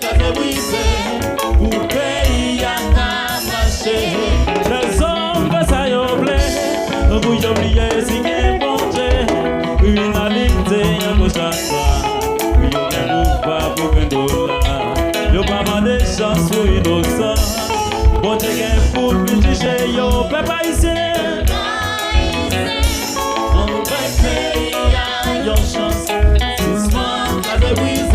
Casé brisé, pour pays à marcher. Les hommes, ça y oublie, vous y oubliez si qu'est bon Dieu. Une alimité, un beau changement. Oui, on ne move pas pour un dollar. Yo pas mandé chance pour innocent. Bon Dieu, qu'est pour petit chez yo, papa ici. On va payer à yon chance. Si soin, casé brisé.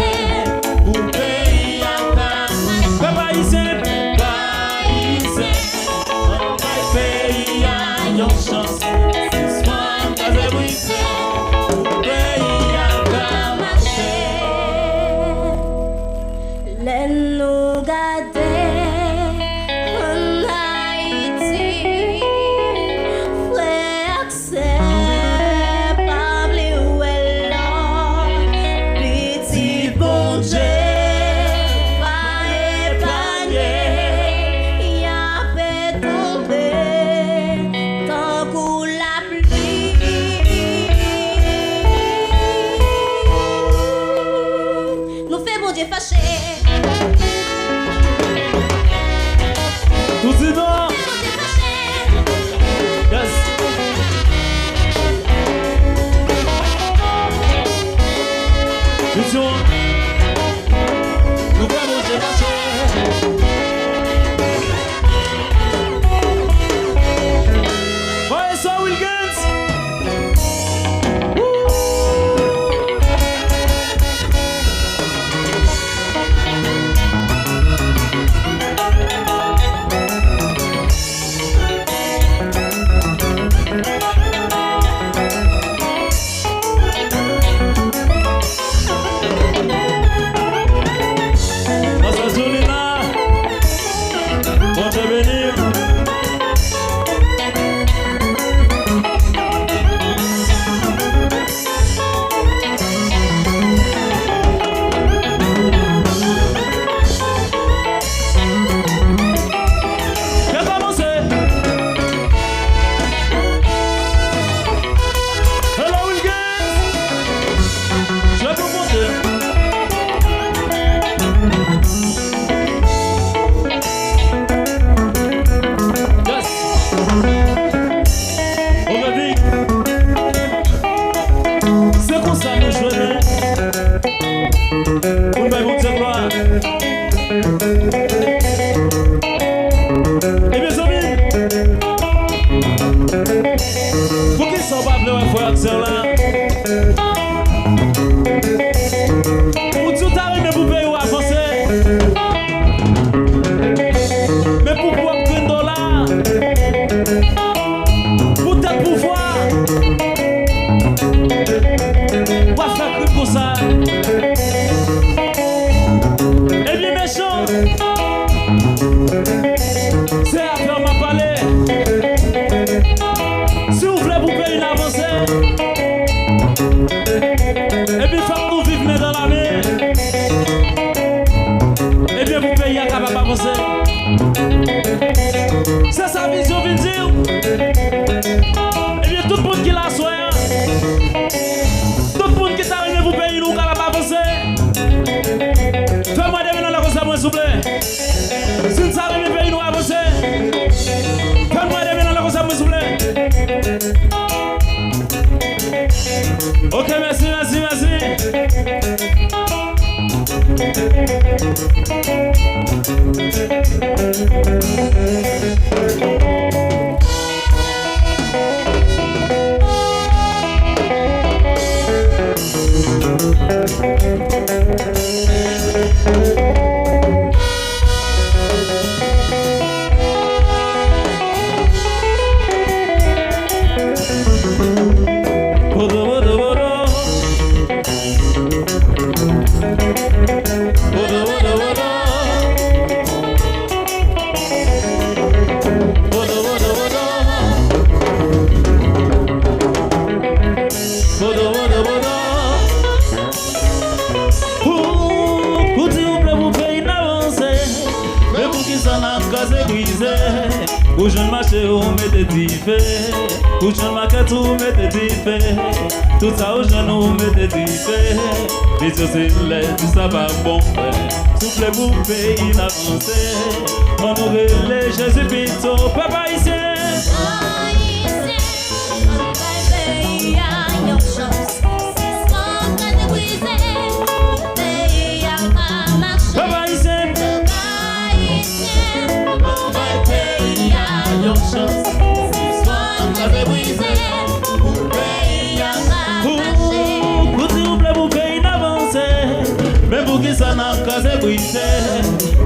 C'est sa vision, veut dire. Eh bien, tout le monde qui l'a soin, tout le monde qui t'a arrivé pour payer nous, qui n'a pas avancé. Fais-moi des dans la cause à moi, s'il vous plaît. Si nous arrivons pour payer nous avancer, fais-moi des dans la cause à moi, s'il vous plaît. Ok, merci, merci, merci. Ou jeune marché ou mettez diffé, ou jeune maquette ou mettez diffé, tout ça ou jeune ou mettez diffé. Les yeux c'est l'aide, ça va bon. Soufflez vous pays d'avancé, on nous relève Jésus Pito, papa ici.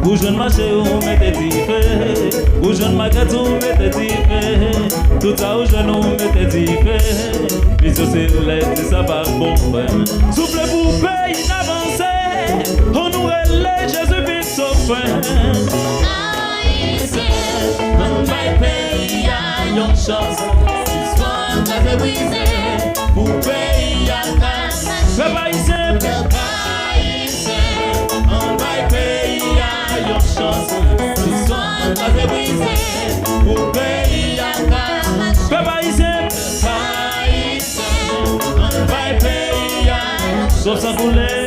Ou jeune marché ou mettez diffé, ou jeune maquette ou mettez diffé, tout ça ou jeune ou mettez diffé, les yeux c'est l'aide, ça va bon. Soufflez-vous pays d'avancé, on nous relève Jésus vite sauf. On va payer à une chance, si soit très brisé, pour payer à la on va payer à une chance, si soit très brisé, pour payer à la on va payer à sauf ça couler.